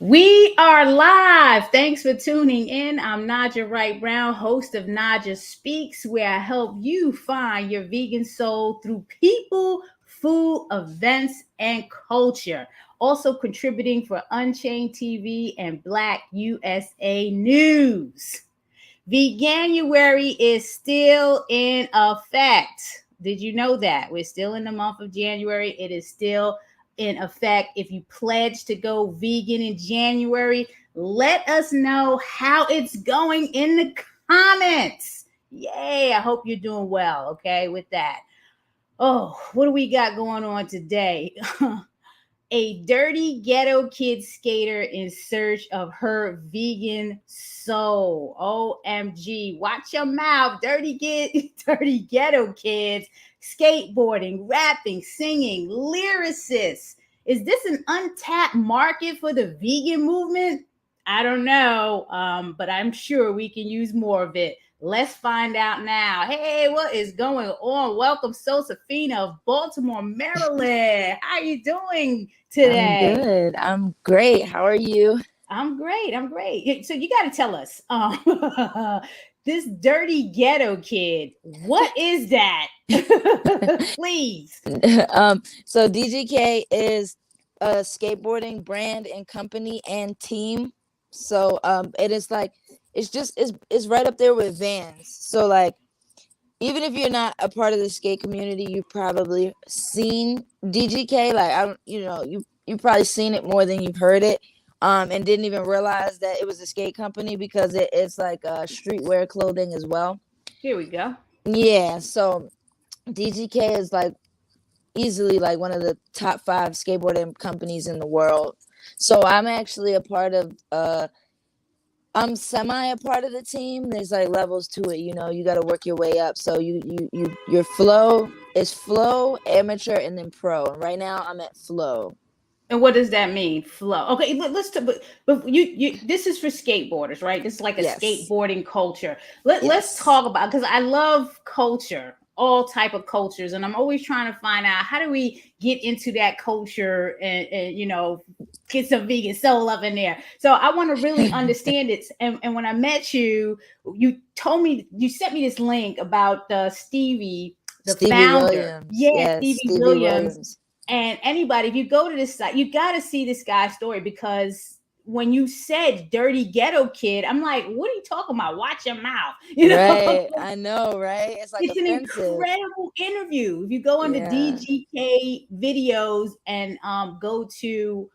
We are live. Thanks for tuning in. I'm Naijha Wright Brown, host of Naijha Speaks, where I help you find your vegan soul through people, food, events, and culture. Also contributing for Unchained TV and Black USA News. Veganuary is still in effect. Did you know that? We're still in the month of January. It is still in effect. If you pledge to go vegan in January, let us know how it's going in the comments. Yay. I hope you're doing well. Okay, with that. Oh, what do we got going on today? A dirty ghetto kid skater in search of her vegan soul. OMG. Watch your mouth, dirty kid, dirty ghetto kids, skateboarding, rapping, singing, lyricists. Is this an untapped market for the vegan movement? I don't know, but I'm sure we can use more of it. Let's find out now. Hey, what is going on? Welcome, Sosafina of Baltimore, Maryland. How are you doing today? I'm good. I'm great. How are you? I'm great. I'm great. So you got to tell us, this dirty ghetto kid, what is that? Please. So DGK is a skateboarding brand and company and team. So it is like it's right up there with Vans. So like even if you're not a part of the skate community, you've probably seen DGK. Like I don't, you've probably seen it more than you've heard it. And didn't even realize that it was a skate company because it's like streetwear clothing as well. Here we go. Yeah, so DGK is like easily like one of the top 5 skateboarding companies in the world. So I'm actually a part of I'm semi a part of the team. There's like levels to it, you got to work your way up. So your flow is flow, amateur, and then pro. And right now I'm at flow. And what does that mean? Flow. Okay, let's talk, but you this is for skateboarders, right? This is like a Yes. skateboarding culture. Let's Yes. talk about, because I love culture, all type of cultures, and I'm always trying to find out how do we get into that culture and get some vegan soul up in there. So I want to really understand it. And when I met you, you told me, you sent me this link about Stevie, the Stevie founder. Williams. Yeah, Yes, Stevie Williams. And anybody, if you go to this site, you got to see this guy's story, because when you said dirty ghetto kid, I'm like, what are you talking about? Watch your mouth. Right. I know, right? It's like it's offensive. an incredible interview. If you go on the DGK videos and go to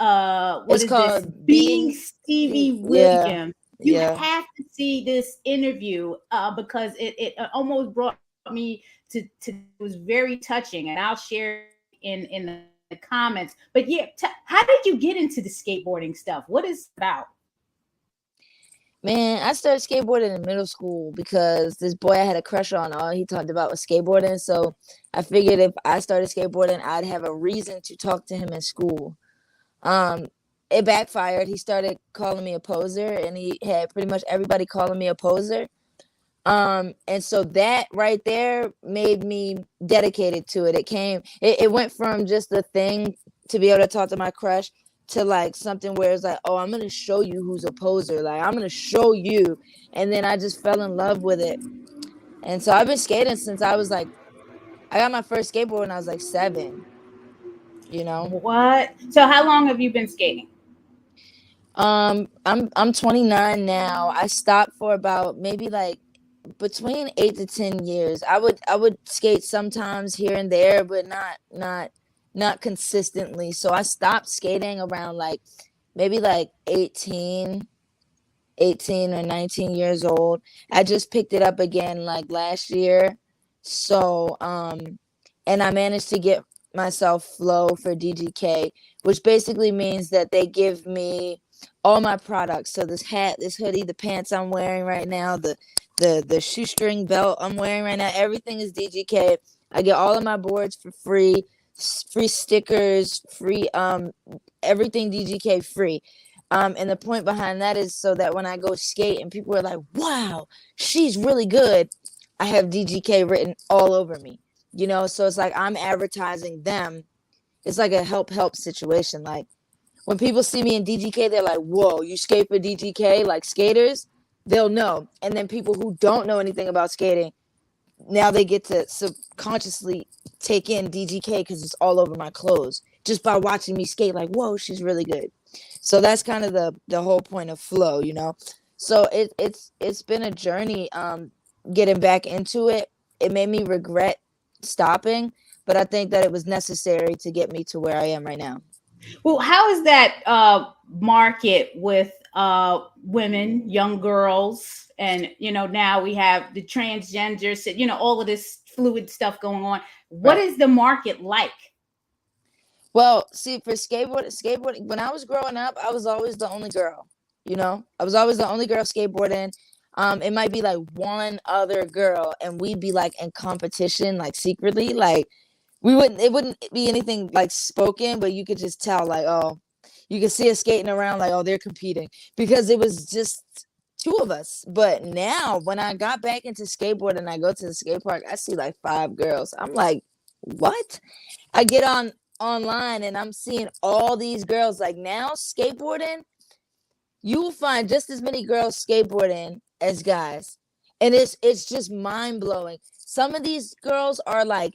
it's called this? Being Stevie Williams. You have to see this interview because it almost brought me to it was very touching, and I'll share in the comments. But yeah, how did you get into the skateboarding stuff? What is it about? Man, I started skateboarding in middle school because this boy I had a crush on, all he talked about was skateboarding. So I figured if I started skateboarding, I'd have a reason to talk to him in school. It backfired. He started calling me a poser, and he had pretty much everybody calling me a poser. And so that right there made me dedicated to it. It went from just a thing to be able to talk to my crush to like something where it's like, oh, I'm gonna show you who's a poser. Like I'm gonna show you. And then I just fell in love with it. And so I've been skating since I got my first skateboard when I was like 7. What? So how long have you been skating? I'm 29 now. I stopped for about maybe like between 8 to 10 years. I would skate sometimes here and there, but not consistently. So I stopped skating around like maybe like 18 or 19 years old. I just picked it up again like last year. So and I managed to get myself flow for DGK, which basically means that they give me all my products. So this hat, this hoodie, the pants I'm wearing right now, the shoestring belt I'm wearing right now, everything is DGK. I get all of my boards for free stickers, free everything DGK free. And the point behind that is so that when I go skate and people are like, wow, she's really good, I have DGK written all over me. So it's like I'm advertising them. It's like a help situation. Like When people see me in DGK, they're like, whoa, you skate for DGK? Like skaters, they'll know. And then people who don't know anything about skating, now they get to subconsciously take in DGK because it's all over my clothes just by watching me skate. Like, whoa, she's really good. So that's kind of the whole point of flow, you know. So it's been a journey getting back into it. It made me regret stopping, but I think that it was necessary to get me to where I am right now. Well, how is that market with women, young girls, and now we have the transgenders, all of this fluid stuff going on. What Right. is the market like? Well, see, for skateboarding, when I was growing up, I was always the only girl. You know, I was always the only girl skateboarding. It might be like one other girl, and we'd be like in competition, like secretly. Like it wouldn't be anything like spoken, but you could just tell, like, oh, you could see us skating around, like, oh, they're competing because it was just two of us. But now, when I got back into skateboarding, and I go to the skate park, I see like 5 girls. I'm like, what? I get on online and I'm seeing all these girls. Like now skateboarding, you will find just as many girls skateboarding as guys. And it's just mind-blowing. Some of these girls are like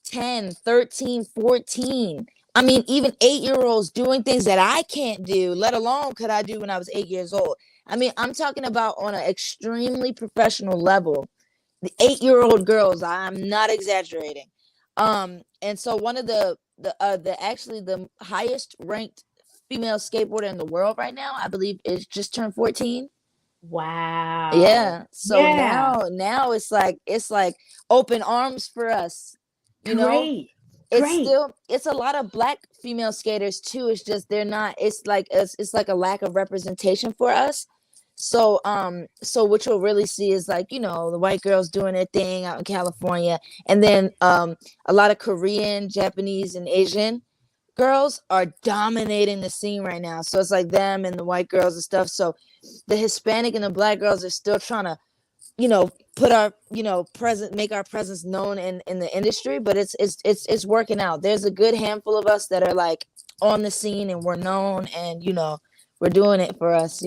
10, 13, 14. I mean, even 8-year-olds doing things that I can't do, let alone could I do when I was 8 years old. I mean, I'm talking about on an extremely professional level. The 8-year-old girls, I'm not exaggerating. And so one of the actually the highest ranked female skateboarder in the world right now, I believe, is just turned 14. Wow. Yeah. So Yeah. now it's like open arms for us. You know, Great. Great. it's a lot of black female skaters too. It's just they're not. It's like a lack of representation for us. So what you'll really see is like, the white girls doing their thing out in California, and then a lot of Korean, Japanese, and Asian girls are dominating the scene right now. So it's like them and the white girls and stuff. So the Hispanic and the black girls are still trying to, put our, make our presence known in the industry, but it's working out. There's a good handful of us that are like on the scene and we're known, and we're doing it for us.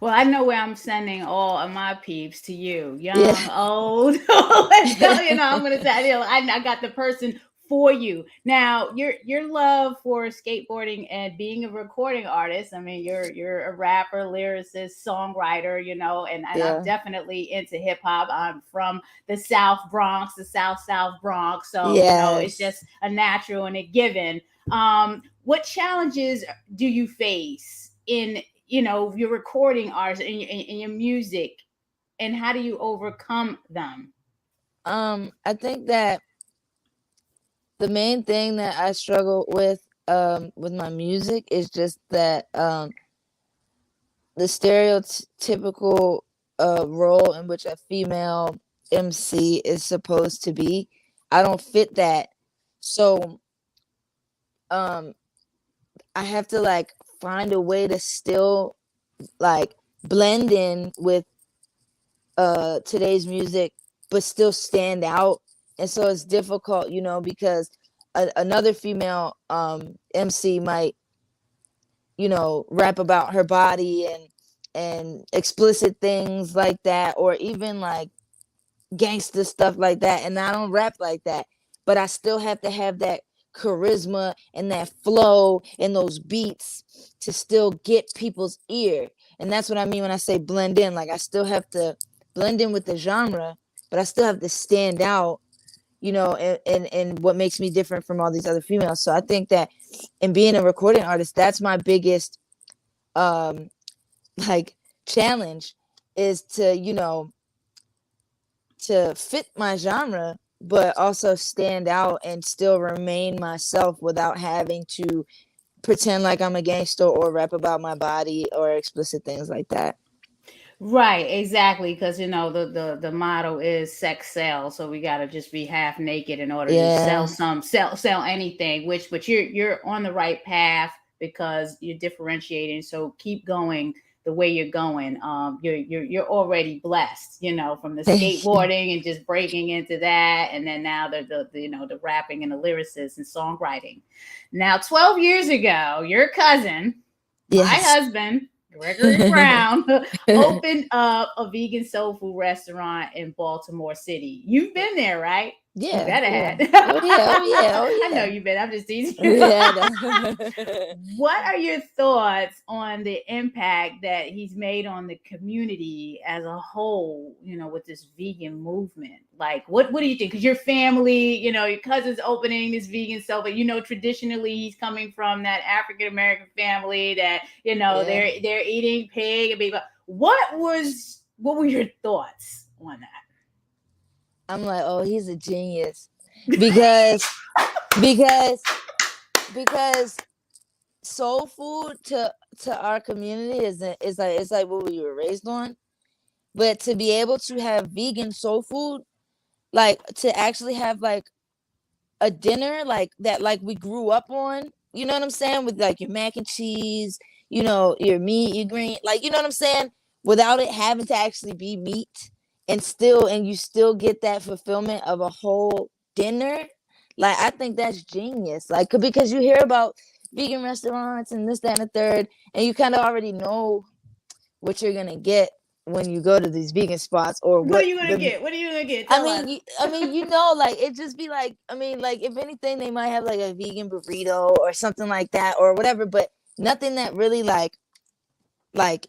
Well, I know where I'm sending all of my peeps to you, Yeah. young, old. Let's go. I'm going to say, I got the person for you. Now, your love for skateboarding and being a recording artist. I mean, you're a rapper, lyricist, songwriter. And I'm Yeah. definitely into hip hop. I'm from the South Bronx, the South Bronx. So it's Yes. just a natural and a given. What challenges do you face in your recording artists and your music, and how do you overcome them? I think that the main thing that I struggle with my music is just that the stereotypical role in which a female MC is supposed to be. I don't fit that. So um I have to like find a way to still like blend in with today's music but still stand out. And so it's difficult, because another female MC might rap about her body and explicit things like that, or even like gangster stuff like that, and I don't rap like that, but I still have to have that charisma and that flow and those beats to still get people's ear. And that's what I mean when I say blend in. Like I still have to blend in with the genre, but I still have to stand out, and what makes me different from all these other females. So I think that in being a recording artist, that's my biggest um like challenge, is to to fit my genre but also stand out and still remain myself without having to pretend like I'm a gangster or rap about my body or explicit things like that. Right, exactly, because the motto is sex sells, so we got to just be half naked in order to Yeah. sell anything. But you're on the right path because you're differentiating. So keep going. the way you're going. You're already blessed, from the Thank you. skateboarding and just breaking into that, and then now the rapping and the lyricist and songwriting. Now, 12 years ago, your cousin, my Yes. husband, Gregory Brown, opened up a vegan soul food restaurant in Baltimore City. You've been there, right? You Yeah, better yeah. have. Oh yeah, oh yeah, oh I know yeah. you've been. I'm just teasing you. Yeah. What are your thoughts on the impact that he's made on the community as a whole, with this vegan movement? Like, what do you think? Because your family, your cousin's opening this vegan cell, but traditionally he's coming from that African American family that, Yeah. they're eating pig and beef. What were your thoughts on that? I'm like, oh, he's a genius. Because because because soul food to our community is like what we were raised on. But to be able to have vegan soul food, like to actually have like a dinner like that, like we grew up on, you know what I'm saying, with like your mac and cheese, your meat, your green, like, you know what I'm saying, without it having to actually be meat, and you still get that fulfillment of a whole dinner. Like, I think that's genius, like, because you hear about vegan restaurants and this, that, and the third, and you kind of already know what you're gonna get when you go to these vegan spots, or What are what you gonna the get? What are you gonna get? I Tell us. mean, like, it just be like, I mean, like, if anything, they might have like a vegan burrito or something like that or whatever, but nothing that really like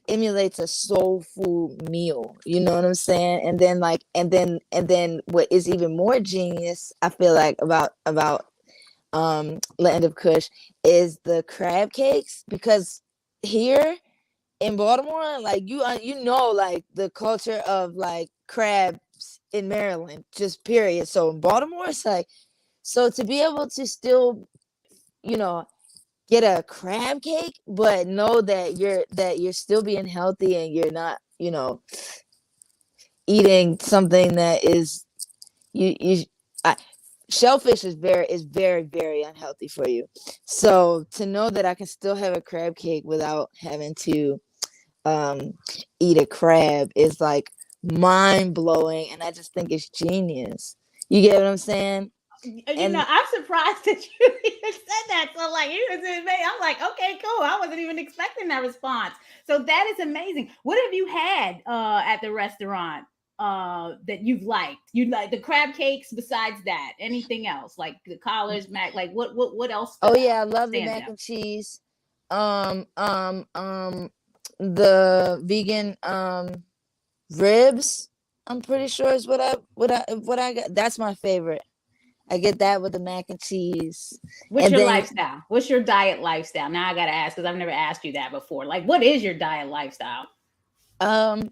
emulates a soul food meal. You know what I'm saying? And then like, and then what is even more genius, I feel like, about Land of Kush is the crab cakes, because here in Baltimore, like, like the culture of like crabs in Maryland, just period. So in Baltimore, it's like, so to be able to still, you know, get a crab cake, but know that you're still being healthy, and you're not, eating something that is, you I, shellfish is very very unhealthy for you. So to know that I can still have a crab cake without having to um eat a crab is like mind blowing, and I just think it's genius. You get what I'm saying? And I'm surprised that you even said that. So, like, you just said, "Man," I'm like, okay, cool. I wasn't even expecting that response. So that is amazing. What have you had at the restaurant that you've liked? You like the crab cakes? Besides that, anything else like the collars, mac? Like, what else oh stood yeah, out? I love the Stands mac out? and cheese. Um, um, um, the vegan ribs. I'm pretty sure is what I got. That's my favorite. I get that with the mac and cheese, What's and your then lifestyle? What's your diet lifestyle? Now I gotta ask because I've never asked you that before. Like, what is your diet lifestyle? um,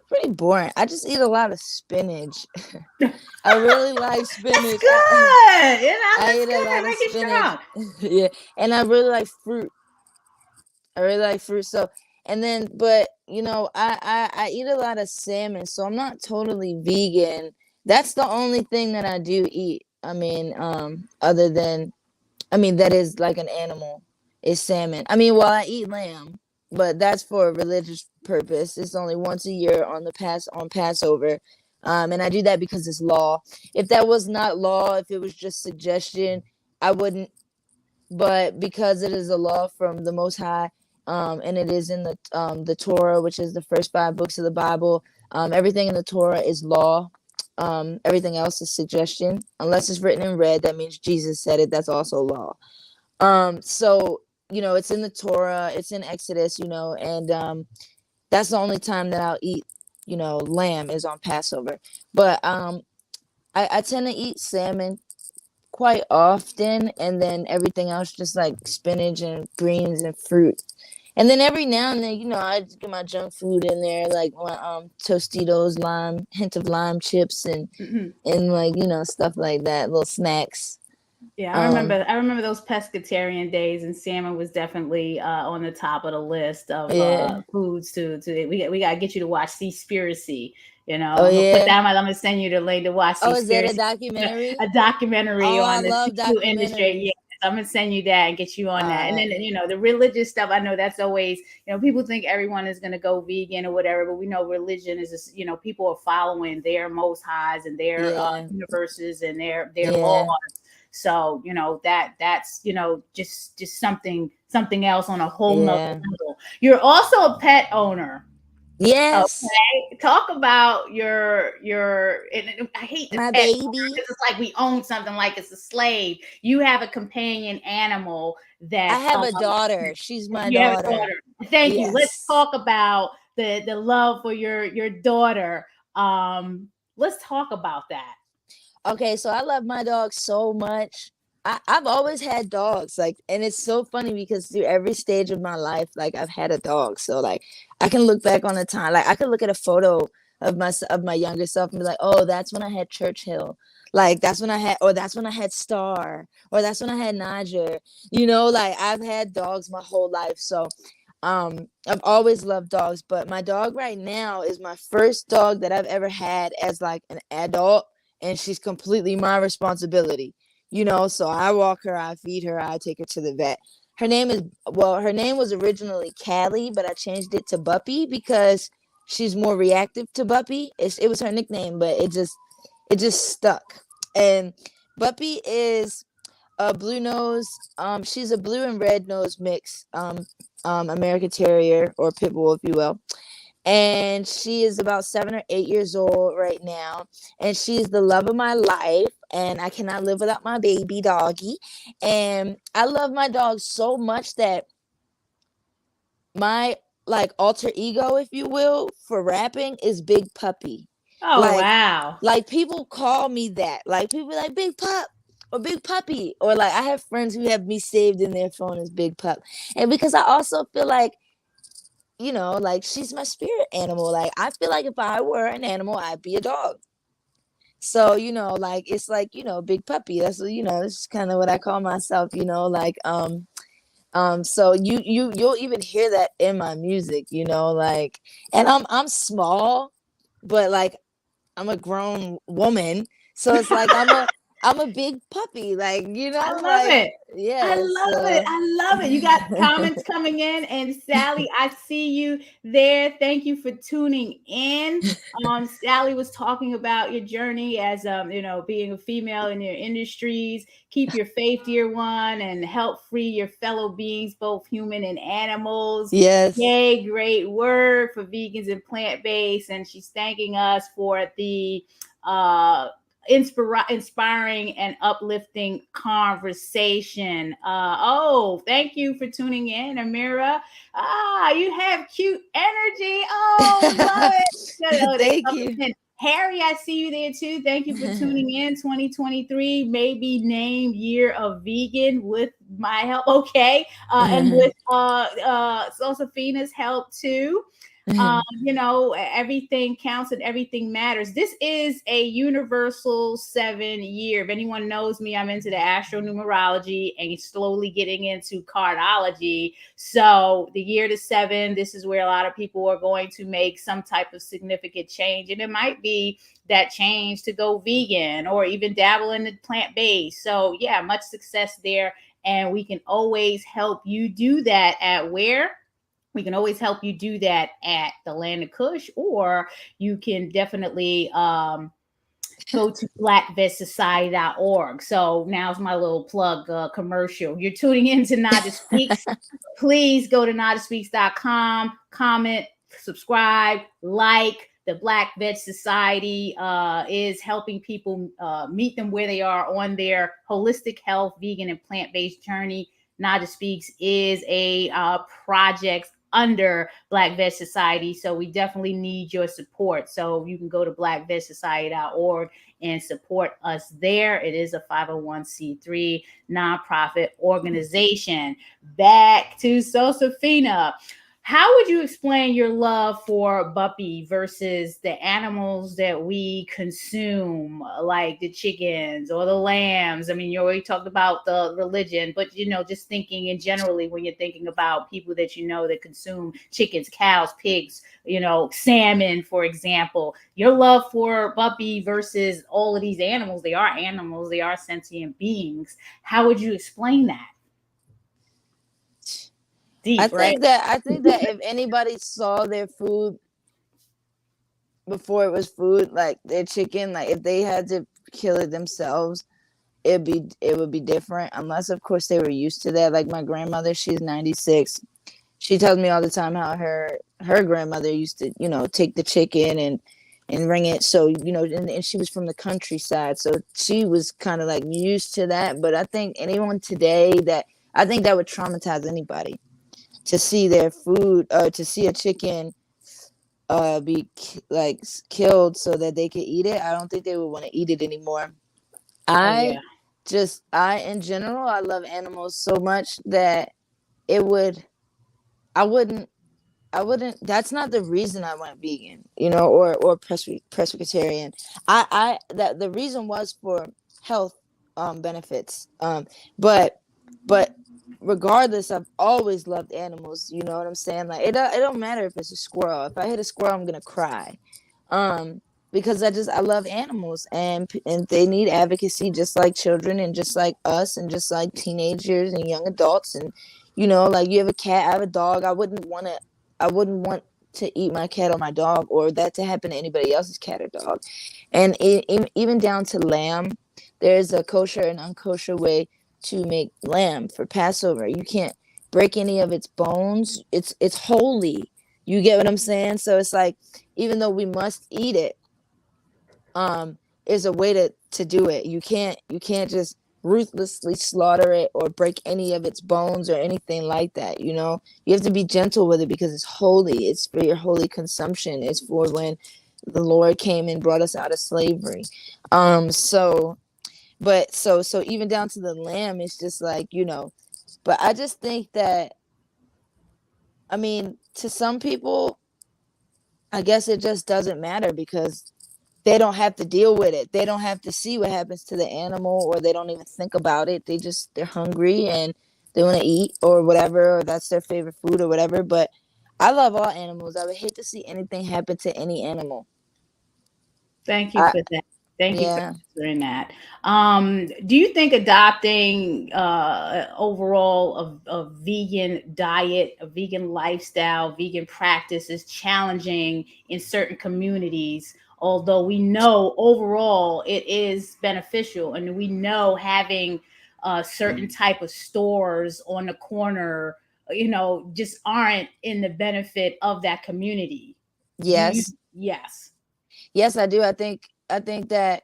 pretty boring. I just eat a lot of spinach. I really like That's spinach. good. I That's eat a good. lot That of make you spinach. strong. Yeah, and I really like fruit. I really like fruit. So, and then, but I eat a lot of salmon, so I'm not totally vegan. That's the only thing that I do eat. I mean, other than, I mean, that is like an animal, is salmon. I mean, well, I eat lamb, but that's for a religious purpose. It's only once a year on Passover. And I do that because it's law. If that was not law, if it was just suggestion, I wouldn't. But because it is a law from the Most High, and it is in the Torah, which is the first 5 books of the Bible, everything in the Torah is law. Everything else is suggestion, unless it's written in red. That means Jesus said it. That's also law. So it's in the Torah, it's in Exodus, and that's the only time that I'll eat, lamb is on Passover. But I tend to eat salmon quite often, and then everything else just like spinach and greens and fruit. And then every now and then, I just get my junk food in there, like my Tostitos, lime, hint of lime chips, and Mhm. like stuff like that, little snacks. Yeah, I Um, remember. I remember those pescatarian days, and salmon was definitely on the top of the list of yeah. foods. We got to get you to watch Seaspiracy. Oh I'm gonna put yeah. that. I'm gonna send you the link to watch Oh, is that a Seaspiracy, documentary? a documentary Oh, I on the love seafood industry. Yeah, documentaries. I'm gonna send you that and get you on that. And then, Alright. the religious stuff, I know that's always, people think everyone is gonna go vegan or whatever, but we know religion is just, people are following their most highs and their Yeah. universes and their laws. Yeah. So, that's, just something else on a whole nother Yeah. level. You're also a pet owner. Yes. Okay, talk about your. And I hate the My pet baby. because it's like we own something like it's a slave. You have a companion animal I that have a daughter. She's my you have a daughter. daughter. Thank you. Let's Yes. talk about the love for your daughter. Let's talk about that. Okay, so I love my dog so much. I've always had dogs, like, and it's so funny because through every stage of my life, like, I've had a dog. So, like, I can look back on the time, like, I could look at a photo of my younger self and be like, oh, that's when I had Churchill, like, that's when I had Star, or that's when I had Naijha. Like, I've had dogs my whole life, so I've always loved dogs. But my dog right now is my first dog that I've ever had as like an adult, and she's completely my responsibility. So I walk her, I feed her, I take her to the vet. Her name was originally Callie, but I changed it to Buppy because she's more reactive to Buppy. It was her nickname, but it just stuck. And Buppy is a blue nose. She's a blue and red nose mix. American Terrier or Pit Bull, if you will. And she is about 7 or 8 years old right now, and she's the love of my life, and I cannot live without my baby doggy. And I love my dog so much that my, like, alter ego, if you will, for rapping is Big Puppy. Oh like wow. like people call me that, like, people be like Big Pup or Big Puppy, or like I have friends who have me saved in their phone as Big Pup. And because I also feel like, like, she's my spirit animal. Like, I feel like if I were an animal, I'd be a dog. So, like, it's like, Big Puppy. That's what, this is kind of what I call myself, like, so you'll even hear that in my music, like, and I'm small, but like, I'm a grown woman. So it's like I'm a big puppy, like, I love like, it. I yeah, love it. so I love it. You got comments coming in, and Sally, I see you there. Thank you for tuning in. Sally was talking about your journey as being a female in your industries. Keep your faith, dear one, and help free your fellow beings, both human and animals. yes. Yay, great work for vegans and plant-based. And she's thanking us for the inspiring and uplifting conversation. Thank you for tuning in, Amira. You have cute energy. Oh, love it. Hello, Thank you. Harry, I see you there too. Thank you for tuning in. 2023 may be named Year of Vegan with my help. Okay. And with Sosafina's help too. Everything counts and everything matters. This is a universal 7 year. If anyone knows me, I'm into the astronumerology and slowly getting into cardology. So the year to 7, this is where a lot of people are going to make some type of significant change. And it might be that change to go vegan or even dabble in the plant-based. So yeah, much success there. And we can always help you do that at where? We can always help you do that at the Land of Kush, or you can definitely go to blackvetsociety.org. So now's my little plug commercial. You're tuning in to Naijha Speaks. Please go to naijaspeaks.com, comment, subscribe, like. The Black Vet Society is helping people meet them where they are on their holistic health, vegan, and plant-based journey. Naijha Speaks is a project under Black Vet Society. So we definitely need your support. So you can go to blackvetsociety.org and support us there. It is a 501c3 nonprofit organization. Back to Sosafina. How would you explain your love for Buppy versus the animals that we consume, like the chickens or the lambs? I mean, you already talked about the religion, but just thinking in generally when you're thinking about people that that consume chickens, cows, pigs, salmon, for example. Your love for Buppy versus all of these animals, they are sentient beings. How would you explain that? I Deep, right? think that I think that if anybody saw their food before it was food, like their chicken, like if they had to kill it themselves, it would be different. Unless of course they were used to that. Like my grandmother, she's 96. She tells me all the time how her grandmother used to, take the chicken and bring it. So, and she was from the countryside. So she was kind of like used to that. But I think anyone today I think that would traumatize anybody to see their food, to see a chicken be like killed so that they could eat it. I don't think they would want to eat it anymore. Oh I yeah. I in general, I love animals so much that it would, I wouldn't, that's not the reason I went vegan, or pescatarian. That the reason was for health benefits. But regardless, I've always loved animals, you know what I'm saying? Like it don't matter if it's a squirrel. If I hit a squirrel, I'm gonna cry. Um because I love animals, and they need advocacy just like children and just like us and just like teenagers and young adults. And like you have a cat, I have a dog. I wouldn't want to eat my cat or my dog, or that to happen to anybody else's cat or dog. And even down to lamb, there's a kosher and unkosher way to make lamb for Passover. You can't break any of its bones. It's holy. You get what I'm saying? So it's like, even though we must eat it, is a way to do it. You can't just ruthlessly slaughter it or break any of its bones or anything like that. You have to be gentle with it because it's holy. It's for your holy consumption. It's for when the Lord came and brought us out of slavery. So but so even down to the lamb, it's just like, but I just think that, I mean, to some people, I guess it just doesn't matter because they don't have to deal with it. They don't have to see what happens to the animal, or they don't even think about it. They're hungry and they want to eat or whatever, or that's their favorite food or whatever. But I love all animals. I would hate to see anything happen to any animal. Thank you I for that. Thank you for Yeah. answering that. Do you think adopting overall a vegan diet, a vegan lifestyle, vegan practice is challenging in certain communities? Although we know overall it is beneficial, and we know having certain type of stores on the corner, just aren't in the benefit of that community. Do you? Yes. Yes. Yes, I do. I think that,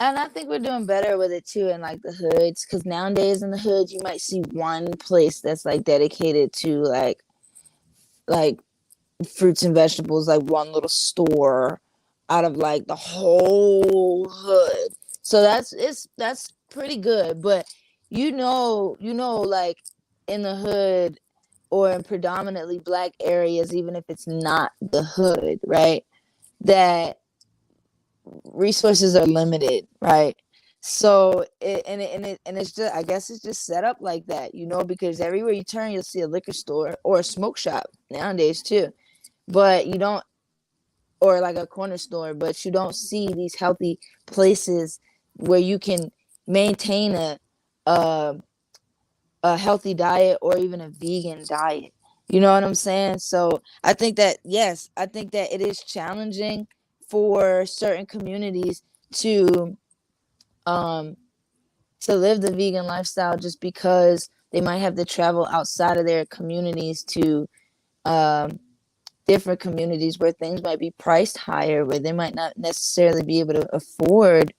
and I think we're doing better with it too in like the hoods, because nowadays in the hoods you might see one place that's like dedicated to like fruits and vegetables, like one little store out of like the whole hood. So that's pretty good. But like in the hood or in predominantly black areas, even if it's not the hood, right? That resources are limited, right? So it's just, I guess it's just set up like that, because everywhere you turn you'll see a liquor store or a smoke shop nowadays too. But you don't, or like a corner store, but you don't see these healthy places where you can maintain a a healthy diet or even a vegan diet. You know what I'm saying? So I think that, yes, I think that it is challenging for certain communities to um to live the vegan lifestyle, just because they might have to travel outside of their communities to um different communities where things might be priced higher, where they might not necessarily be able to afford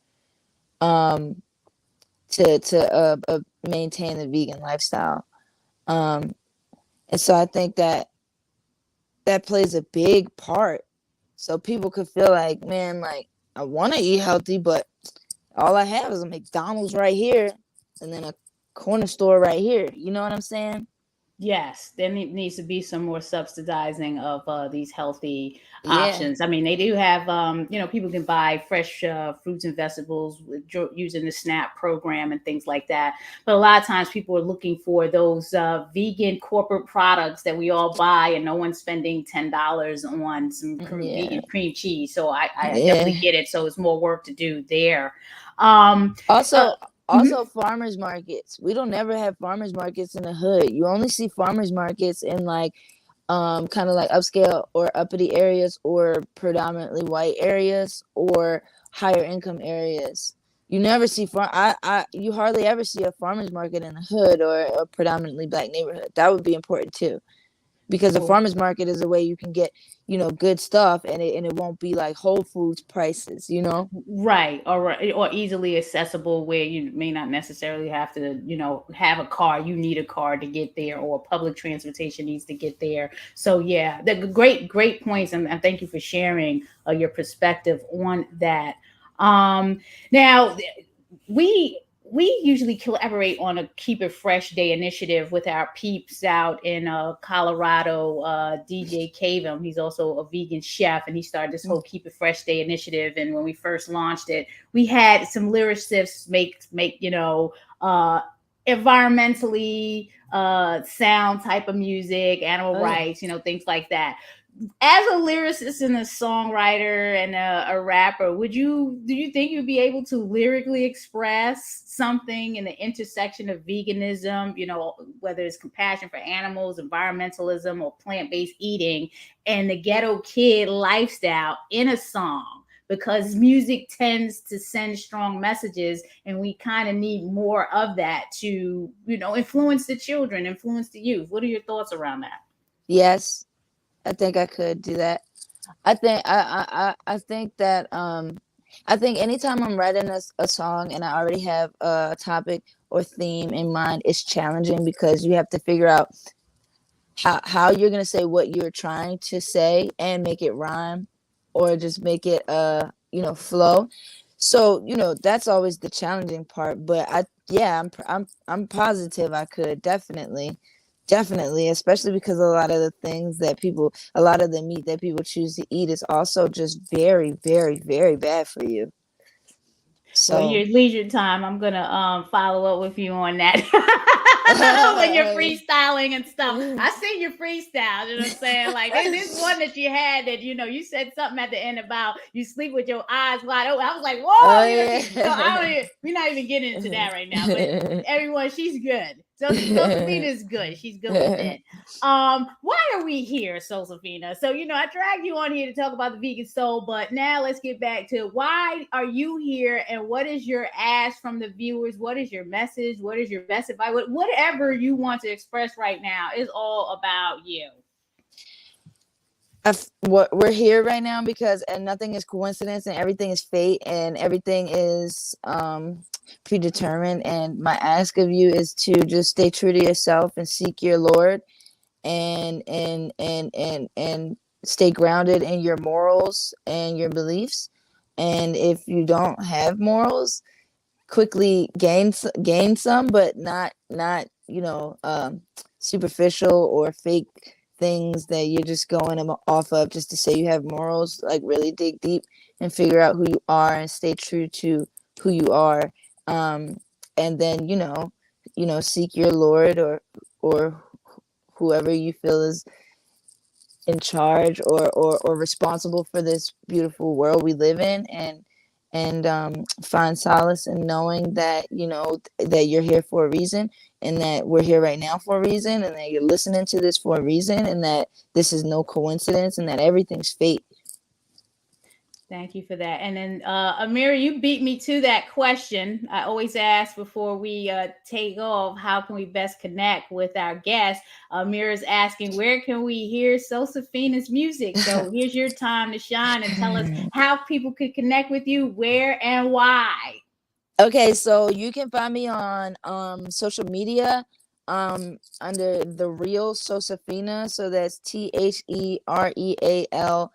um to maintain the vegan lifestyle. Um and so I think that that plays a big part. So people could feel like, man, like I want to eat healthy, but all I have is a McDonald's right here and then a corner store right here. You know what I'm saying? Yes, there needs to be some more subsidizing of these healthy Yeah. options. I mean, they do have, people can buy fresh fruits and vegetables using the SNAP program and things like that. But a lot of times people are looking for those vegan corporate products that we all buy, and no one's spending $10 on some Yeah. vegan cream cheese. So I definitely Yeah. get it. So it's more work to do there. Um, uh, Also, mhm. also farmers markets. We don't never have farmers markets in the hood. You only see farmers markets in like kind of like upscale or uppity areas or predominantly white areas or higher income areas. You never see you hardly ever see a farmers market in the hood or a predominantly black neighborhood. That would be important too, because a farmers market is a way you can get, good stuff, and it won't be like Whole Foods prices. Right, or easily accessible, where you may not necessarily have to, have a car. You need a car to get there, or public transportation needs to get there. So yeah, the great points, and thank you for sharing your perspective on that. Now we usually collaborate on a Keep It Fresh Day initiative with our peeps out in Colorado. DJ Cavum, he's also a vegan chef, and he started this whole Keep It Fresh Day initiative. And when we first launched it, we had some lyricists make environmentally sound type of music, animal Oh yeah. rights, things like that. As a lyricist and a songwriter and a rapper, do you think you'd be able to lyrically express something in the intersection of veganism, whether it's compassion for animals, environmentalism, or plant-based eating, and the ghetto kid lifestyle in a song? Because music tends to send strong messages, and we kind of need more of that to, influence the children, influence the youth. What are your thoughts around that? Yes, I think I could do that. I think that I think anytime I'm writing a song and I already have a topic or theme in mind, it's challenging because you have to figure out how you're gonna say what you're trying to say and make it rhyme, or just make it flow. So that's always the challenging part. But I'm positive I could definitely, especially because a lot of the meat that people choose to eat is also just very, very, very bad for you. Well, So your leisure time, I'm gonna follow up with you on that when you're freestyling and stuff. I see your freestyle. You know what I'm saying? Like this one that you had that you said something at the end about you sleep with your eyes wide open. I was like, whoa, oh so I don't yeah. even, we're not even getting into that right now. But everyone, she's good. So Sosafina is good. She's good with it. Why are we here, Sosafina? So I dragged you on here to talk about the vegan soul, but now let's get back to why are you here, and what is your ask from the viewers? What is your message? What is your best advice? Whatever you want to express right now is all about you. We're here right now because and nothing is coincidence, and everything is fate, and everything is predetermined. And my ask of you is to just stay true to yourself and seek your Lord, and stay grounded in your morals and your beliefs. And if you don't have morals, quickly gain some, but not superficial or fake things that you're just going off of just to say you have morals. Like really dig deep and figure out who you are and stay true to who you are. And then seek your Lord, or whoever you feel is in charge, or responsible for this beautiful world we live in, and find solace in knowing that that you're here for a reason, and that we're here right now for a reason, and that you're listening to this for a reason, and that this is no coincidence, and that everything's fate. Thank you for that. And then, Amira, you beat me to that question. I always ask before we take off, how can we best connect with our guests? Amira's asking, where can we hear Sosafina's music? So here's your time to shine and tell us how people could connect with you, where and why. Okay, so you can find me on social media under The Real Sosafina. So that's TheRealSosafina,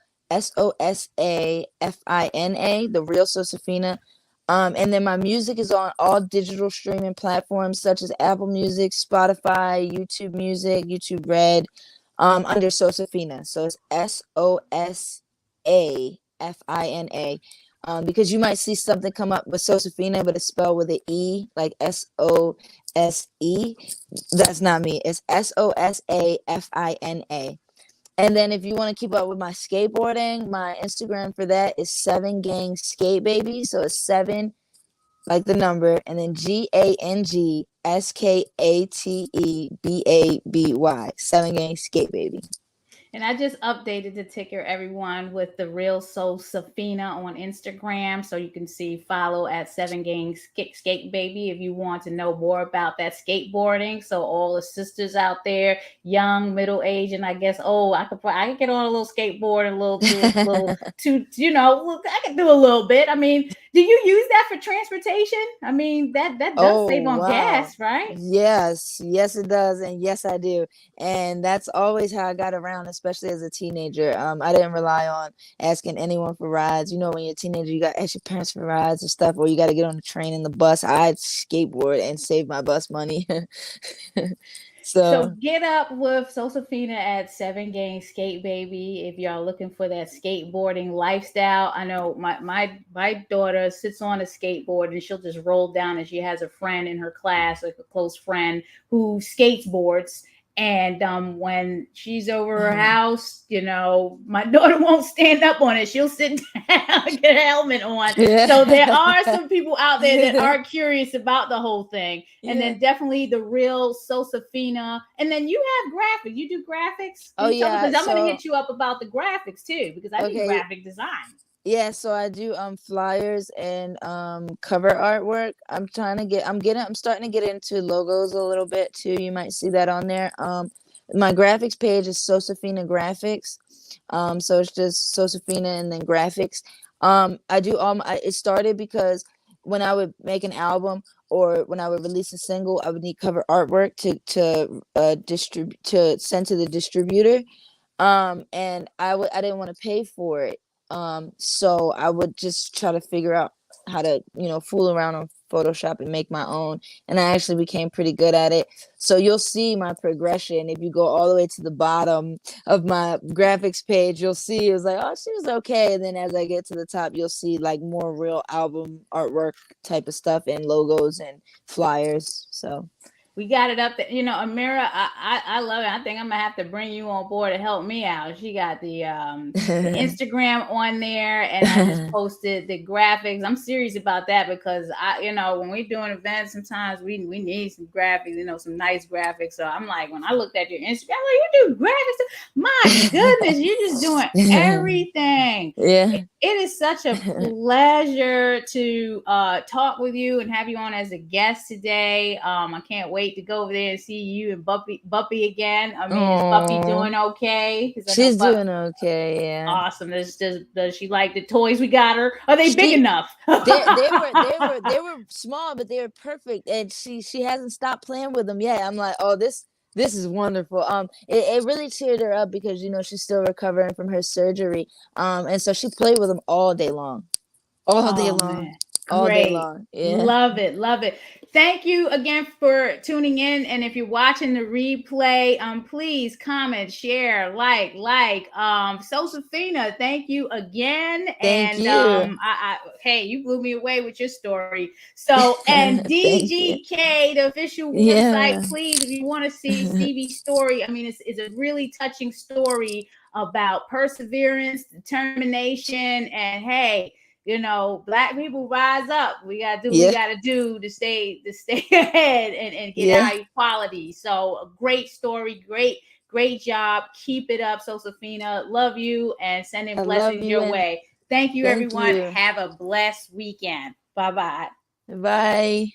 The Real Sosafina. And then my music is on all digital streaming platforms such as Apple Music, Spotify, YouTube Music, YouTube Red, under Sosafina. So it's Sosafina. Because you might see something come up with Sosafina, but it's spelled with an E, like Sose. That's not me. It's Sosafina. And then if you want to keep up with my skateboarding, my Instagram for that is 7gang skate baby. So it's 7 like the number, and then GANGSKATEBABY. 7gang skate baby. And I just updated the ticker, everyone, with the real Sosafina on Instagram. So you can see follow at 7gang skate baby if you want to know more about that skateboarding. So all the sisters out there, young, middle age, and I guess I could get on a little skateboard, a little I could do a little bit. I mean, do you use that for transportation? I mean, that does save on gas, right? Yes, it does, and yes, I do. And that's always how I got around, especially as a teenager. I didn't rely on asking anyone for rides. You know, when you're a teenager, you got to ask your parents for rides or stuff, or you got to get on the train and the bus. I'd skateboard and save my bus money. So get up with Sosafina at 7gang skate baby if y'all looking for that skateboarding lifestyle. I know my daughter sits on a skateboard and she'll just roll down, and she has a friend in her class, like a close friend, who skateboards. And when she's over her house, my daughter won't stand up on it. She'll sit down and get a helmet on. Yeah. So there are some people out there that are curious about the whole thing. And then definitely the real Sosafina. And then you have graphics. You do graphics? Because I'm going to hit you up about the graphics too, because I do graphic design. Yeah, so I do flyers and cover artwork. I'm starting to get into logos a little bit too. You might see that on there. My graphics page is Sosafina Graphics. So it's just Sosafina and then graphics. I do it started because when I would make an album or when I would release a single, I would need cover artwork to distribute, to send to the distributor. And I didn't want to pay for it. So I would just try to figure out how to, fool around on Photoshop and make my own. And I actually became pretty good at it. So you'll see my progression. If you go all the way to the bottom of my graphics page, you'll see it was like, oh, she was okay. And then as I get to the top, you'll see like more real album artwork type of stuff and logos and flyers. So we got it up there. Amira, I love it. I think I'm gonna have to bring you on board to help me out. She got the Instagram on there, and I just posted the graphics. I'm serious about that because when we're doing events, sometimes we need some graphics, some nice graphics. So I'm like, when I looked at your Instagram, I'm like, you do graphics? My goodness, you're just doing everything. Yeah. It is such a pleasure to talk with you and have you on as a guest today. I can't wait to go over there and see you and Buppy again. I mean, is Buppy doing okay? She's doing okay, yeah. Awesome. Does she like the toys we got her? Are they big enough? they were small, but they were perfect, and she hasn't stopped playing with them yet. I'm like, oh, this is wonderful. It really cheered her up because she's still recovering from her surgery. And so she played with them all day long. All day long. Yeah. Love it. Thank you again for tuning in. And if you're watching the replay, please comment, share, like. Sosafina, thank you again. Thank you. Hey, you blew me away with your story. So, and DGK, the official website, please, if you want to see Stevie's story, I mean, it's a really touching story about perseverance, determination, and hey, Black people rise up. We gotta do what we gotta do to stay ahead and get our equality. So a great story, great job. Keep it up, Sosafina. Love you and sending blessings your way. Thank you, everyone. Have a blessed weekend. Bye-bye. Bye.